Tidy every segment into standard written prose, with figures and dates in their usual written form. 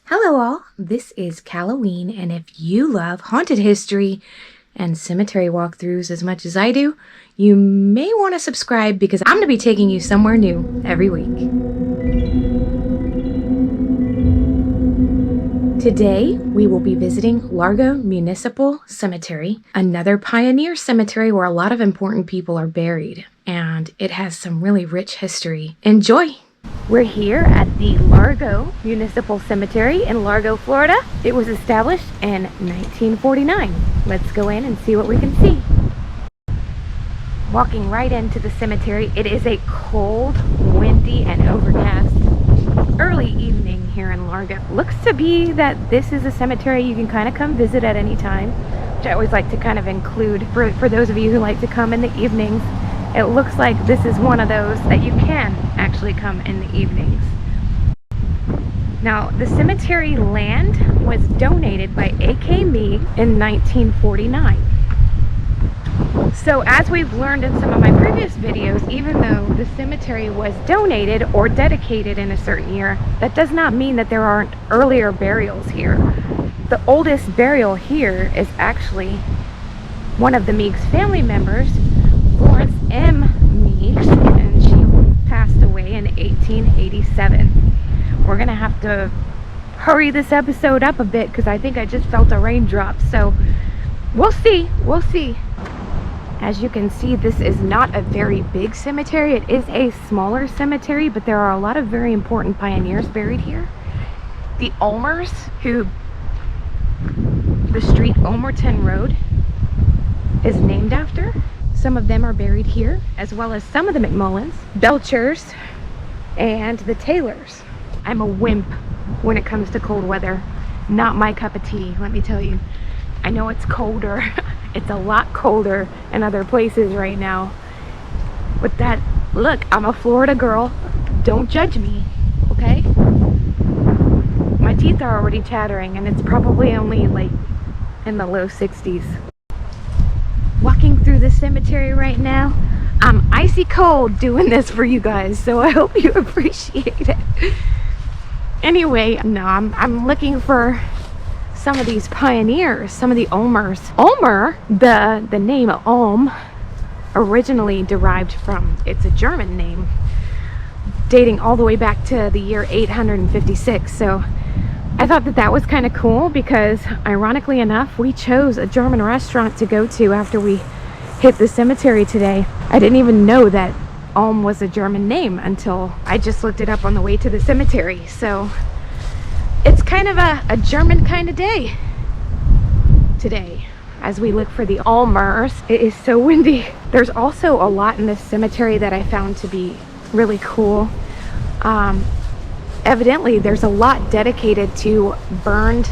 Hello all, this is Halloween, and if you love haunted history and cemetery walkthroughs as much as I do, you may want to subscribe because I'm going to be taking you somewhere new every week. Today, we will be visiting Largo Municipal Cemetery, another pioneer cemetery where a lot of important people are buried, and it has some really rich history. Enjoy! We're here at the Largo Municipal Cemetery in Largo, Florida. It was established in 1949. Let's go in and see what we can see. Walking right into the cemetery, it is a cold, windy, and overcast early evening here in Largo. Looks to be that this is a cemetery you can kind of come visit at any time, which I always like to kind of include for those of you who like to come in the evenings. It looks like this is one of those that you can actually come in the evenings. Now, the cemetery land was donated by A.K. Me in 1949. So as we've learned in some of my previous videos, even though the cemetery was donated or dedicated in a certain year, that does not mean that there aren't earlier burials here. The oldest burial here is actually one of the Meeks family members, Florence M. Meeks, and she passed away in 1887. We're gonna have to hurry this episode up a bit because I think I just felt a raindrop, so we'll see. As you can see, this is not a very big cemetery. It is a smaller cemetery, but there are a lot of very important pioneers buried here. The Ulmers, who the street Ulmerton Road is named after. Some of them are buried here, as well as some of the McMullins, Belchers, and the Taylors. I'm a wimp when it comes to cold weather. Not my cup of tea, let me tell you. I know it's colder. It's a lot colder in other places right now. But that, look, I'm a Florida girl. Don't judge me, okay? My teeth are already chattering, and it's probably only like in the low 60s. Walking through the cemetery right now. I'm icy cold doing this for you guys, so I hope you appreciate it. Anyway, no, I'm looking for some of these pioneers, some of the Ulmers. Ulmer, the name Ulm, originally derived from, it's a German name, dating all the way back to the year 856. So I thought that was kind of cool because, ironically enough, we chose a German restaurant to go to after we hit the cemetery today. I didn't even know that Ulm was a German name until I just looked it up on the way to the cemetery. So it's kind of a German kind of day today as we look for the Ulmers. It is so windy. There's also a lot in this cemetery that I found to be really cool. Evidently, there's a lot dedicated to burned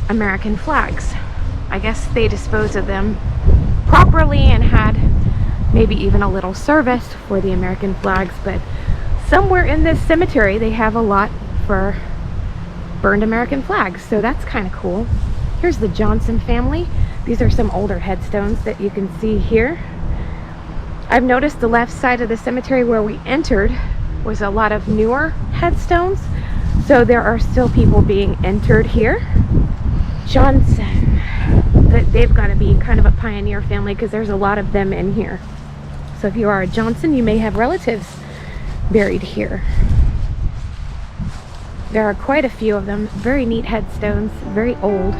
American flags. I guess they disposed of them properly and had maybe even a little service for the American flags, but somewhere in this cemetery they have a lot for burned American flags, so that's kind of cool. Here's the Johnson family. These are some older headstones that you can see here. I've noticed the left side of the cemetery where we entered was a lot of newer headstones, so there are still people being entered here. Johnson, they've got to be kind of a pioneer family because there's a lot of them in here. So if you are a Johnson, you may have relatives buried here. There are quite a few of them. Very neat headstones, very old.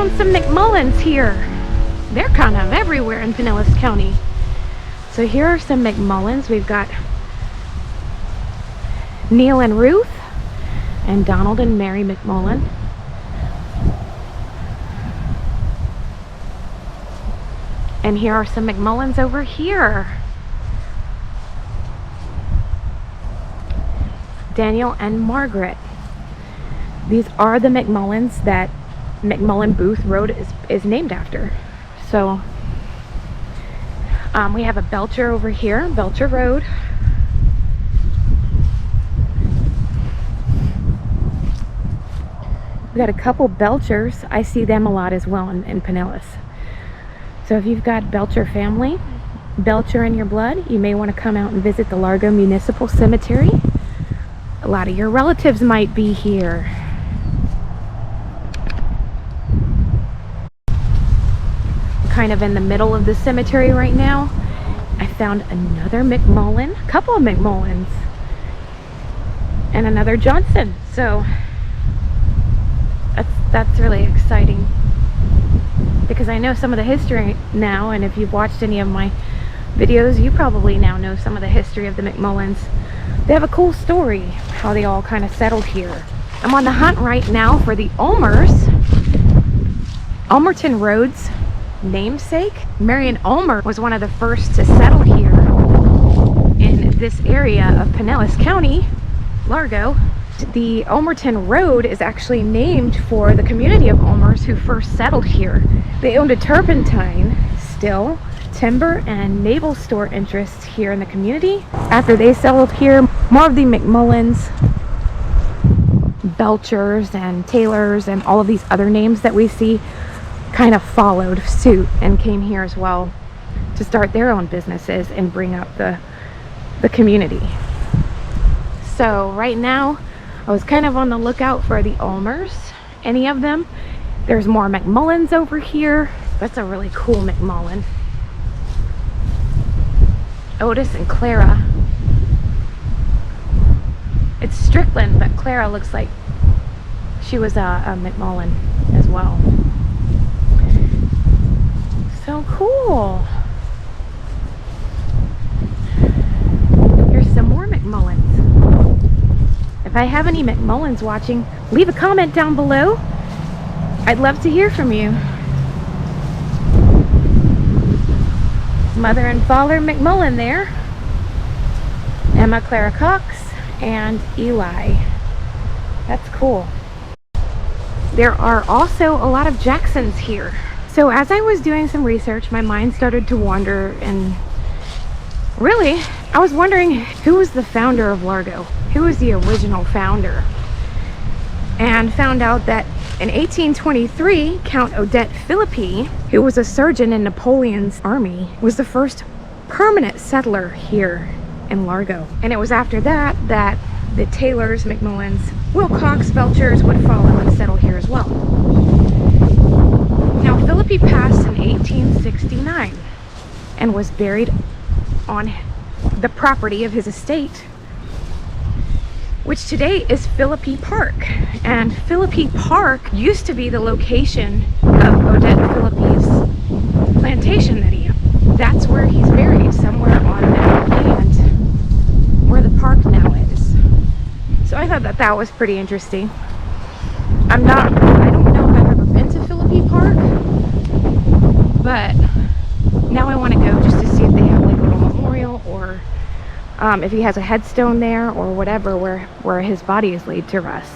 found some McMullins here. They're kind of everywhere in Pinellas County. So here are some McMullins. We've got Neil and Ruth and Donald and Mary McMullen. And here are some McMullins over here. Daniel and Margaret. These are the McMullins that McMullen Booth Road is named after. So we have a Belcher over here, Belcher Road. We got a couple Belchers. I see them a lot as well in Pinellas. So if you've got Belcher family, Belcher in your blood, you may want to come out and visit the Largo Municipal Cemetery. A lot of your relatives might be here. Kind of in the middle of the cemetery right now. I found another McMullen, a couple of McMullins, and another Johnson. So that's really exciting because I know some of the history now, and if you've watched any of my videos, you probably now know some of the history of the McMullins. They have a cool story how they all kind of settled here. I'm on the hunt right now for the Ulmerton Road's namesake. Marion Ulmer was one of the first to settle here in this area of Pinellas County, Largo. The Ulmerton Road is actually named for the community of Ulmers who first settled here. They owned a turpentine, still, timber, and naval store interests here in the community. After they settled here, more of the McMullins, Belchers, and Taylors, and all of these other names that we see kind of followed suit and came here as well to start their own businesses and bring up the community. So right now I was kind of on the lookout for the Ulmers, any of them. There's more McMullins over here. That's a really cool McMullen. Otis and Clara. It's Strickland, but Clara looks like she was a McMullen as well. So cool. Here's some more McMullins. If I have any McMullins watching, leave a comment down below. I'd love to hear from you. Mother and father McMullen there. Emma Clara Cox and Eli. That's cool. There are also a lot of Jacksons here. So as I was doing some research, my mind started to wander, and really, I was wondering who was the founder of Largo? Who was the original founder? And found out that in 1823, Count Odette Philippi, who was a surgeon in Napoleon's army, was the first permanent settler here in Largo. And it was after that that the Taylors, McMullins, Wilcox, Belchers would follow and settle here as well. Now, Philippi passed in 1869 and was buried on the property of his estate, which today is Philippi Park. And Philippi Park used to be the location of Odette Philippi's plantation that he owned. That's where he's buried, somewhere on that land where the park now is. So I thought that was pretty interesting. I don't know if I've ever been to Philippi Park, but now I want to go just to see if they have like a little memorial, or if he has a headstone there or whatever where his body is laid to rest.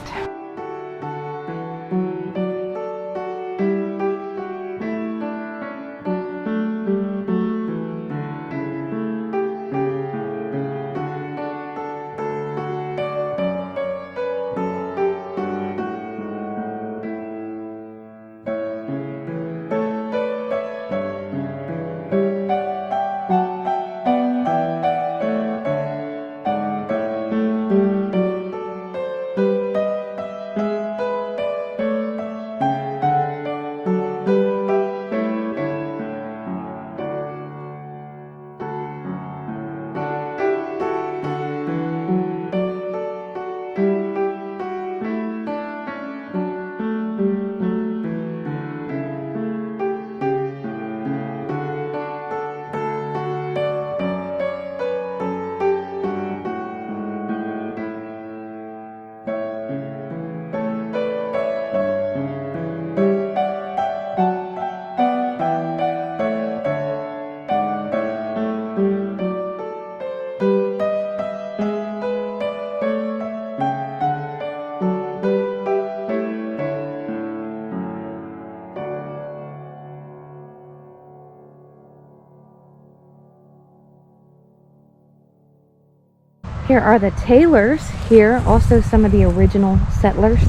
Here are the Taylors here, also some of the original settlers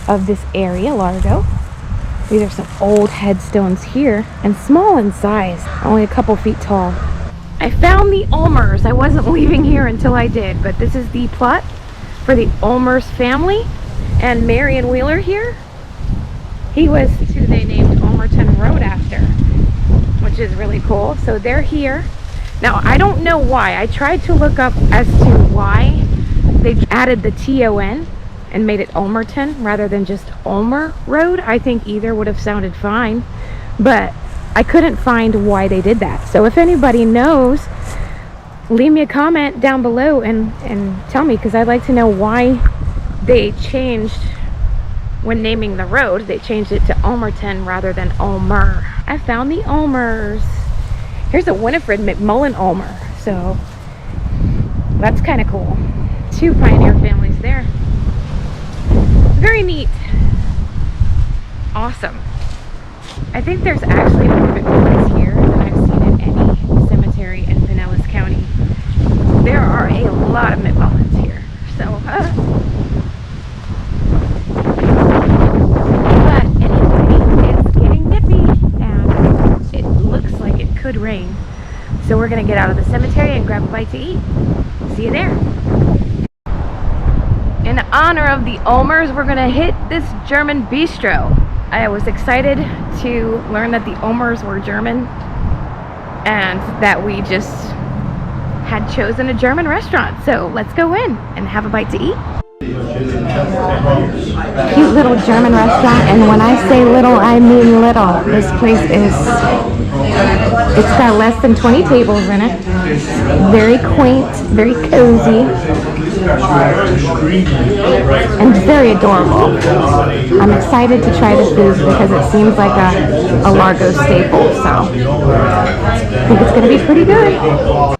of this area, Largo. These are some old headstones here, and small in size, only a couple feet tall. I found the Ulmers. I wasn't leaving here until I did, but this is the plot for the Ulmers family. And Marion Wheeler here, he was who they named Ulmerton Road after, which is really cool. So they're here. Now, I don't know why. I tried to look up as to why they added the T-O-N and made it Ulmerton rather than just Ulmer Road. I think either would have sounded fine, but I couldn't find why they did that. So if anybody knows, leave me a comment down below and tell me, because I'd like to know why they changed, when naming the road, they changed it to Ulmerton rather than Ulmer. I found the Ulmers. Here's a Winifred McMullen Ulmer, so that's kind of cool. Two pioneer families there. Very neat. Awesome. I think there's actually more McMullens here than I've seen in any cemetery in Pinellas County. There are a lot of McMullens here, so but anyway, it's getting nippy and it looks like it could rain. So we're gonna get out of the cemetery and grab a bite to eat. See you there. In honor of the Ulmers, we're gonna hit this German bistro. I was excited to learn that the Ulmers were German and that we just had chosen a German restaurant. So let's go in and have a bite to eat. Cute little German restaurant, and when I say little, I mean little. This place is, it's got less than 20 tables in it. Very quaint, very cozy, and very adorable. I'm excited to try the food because it seems like a Largo staple, so I think it's going to be pretty good.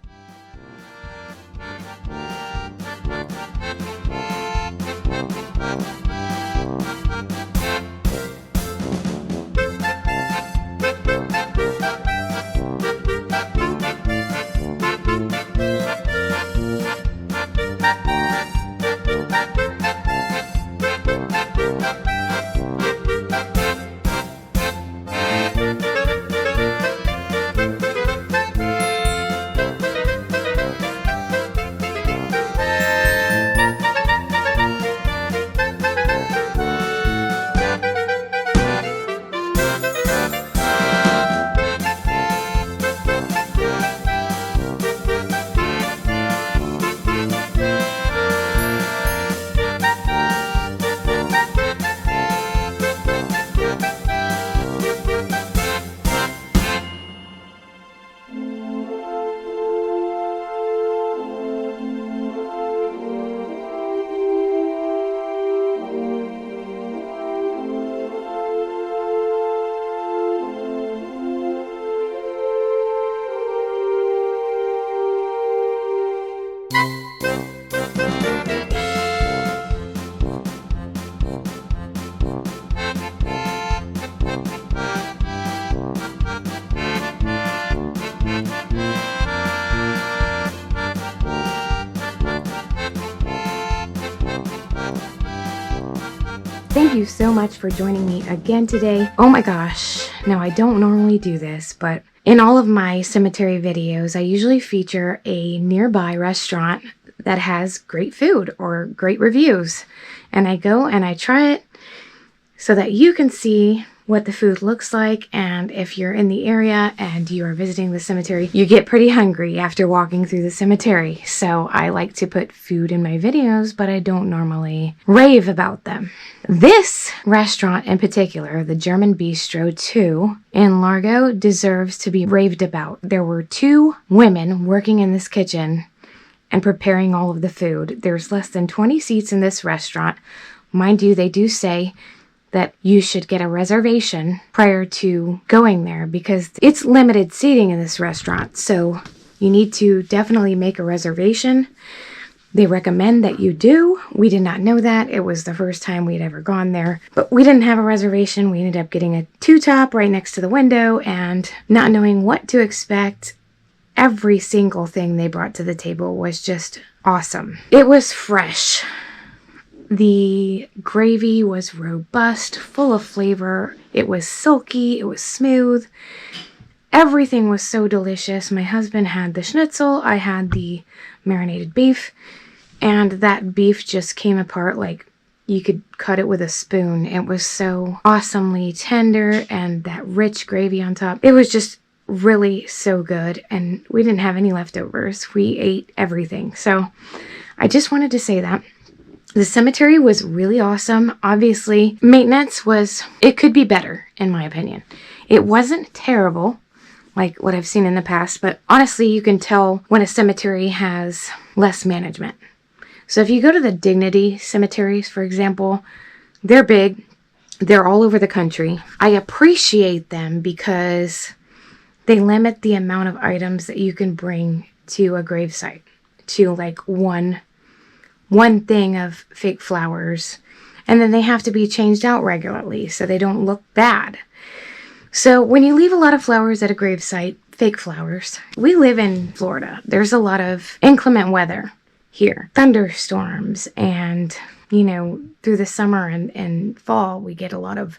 Thank you so much for joining me again today. Oh my gosh, now I don't normally do this, but in all of my cemetery videos, I usually feature a nearby restaurant that has great food or great reviews. And I go and I try it so that you can see what the food looks like, and if you're in the area and you are visiting the cemetery, you get pretty hungry after walking through the cemetery. So I like to put food in my videos, but I don't normally rave about them. This restaurant in particular, the German Bistro 2 in Largo, deserves to be raved about. There were 2 women working in this kitchen and preparing all of the food. There's less than 20 seats in this restaurant. Mind you, they do say that you should get a reservation prior to going there because it's limited seating in this restaurant. So you need to definitely make a reservation. They recommend that you do. We did not know that. It was the first time we'd ever gone there, but we didn't have a reservation. We ended up getting a 2-top right next to the window and not knowing what to expect. Every single thing they brought to the table was just awesome. It was fresh. The gravy was robust, full of flavor. It was silky, it was smooth. Everything was so delicious. My husband had the schnitzel, I had the marinated beef, and that beef just came apart like you could cut it with a spoon. It was so awesomely tender, and that rich gravy on top. It was just really so good, and we didn't have any leftovers. We ate everything. So I just wanted to say that. The cemetery was really awesome. Obviously, maintenance it could be better, in my opinion. It wasn't terrible, like what I've seen in the past, but honestly, you can tell when a cemetery has less management. So if you go to the Dignity cemeteries, for example, they're big. They're all over the country. I appreciate them because they limit the amount of items that you can bring to a gravesite, to like one thing of fake flowers, and then they have to be changed out regularly so they don't look bad. So when you leave a lot of flowers at a gravesite, fake flowers, we live in Florida. There's a lot of inclement weather here. Thunderstorms, and, through the summer and fall, we get a lot of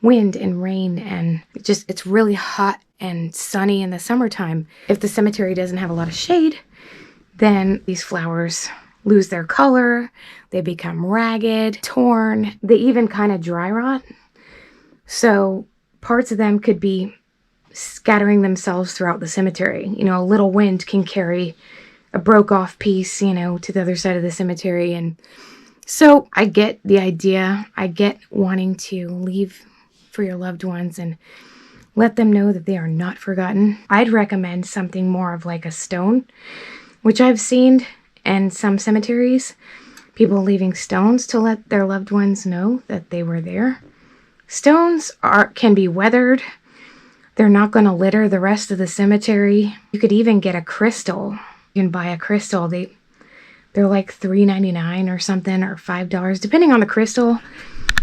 wind and rain, and it's really hot and sunny in the summertime. If the cemetery doesn't have a lot of shade, then these flowers lose their color, they become ragged, torn, they even kind of dry rot. So parts of them could be scattering themselves throughout the cemetery. A little wind can carry a broke off piece, to the other side of the cemetery. And so I get the idea. I get wanting to leave for your loved ones and let them know that they are not forgotten. I'd recommend something more of like a stone, which I've seen in some cemeteries, people leaving stones to let their loved ones know that they were there. Stones can be weathered. They're not going to litter the rest of the cemetery. You could even get a crystal. You can buy a crystal. They're like $3.99 or something, or $5, depending on the crystal.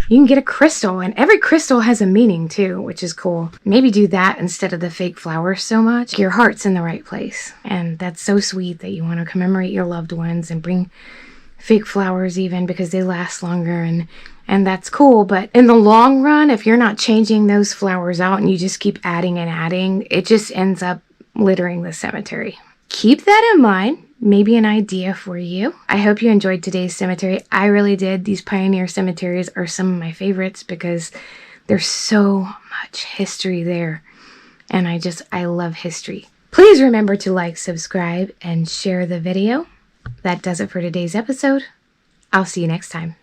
You can get a crystal, and every crystal has a meaning too, which is cool. Maybe do that instead of the fake flowers so much. Your heart's in the right place, and that's so sweet that you want to commemorate your loved ones and bring fake flowers even because they last longer, and that's cool. But in the long run, if you're not changing those flowers out and you just keep adding and adding, it just ends up littering the cemetery. Keep that in mind. Maybe an idea for you. I hope you enjoyed today's cemetery. I really did. These pioneer cemeteries are some of my favorites because there's so much history there. And I love history. Please remember to like, subscribe, and share the video. That does it for today's episode. I'll see you next time.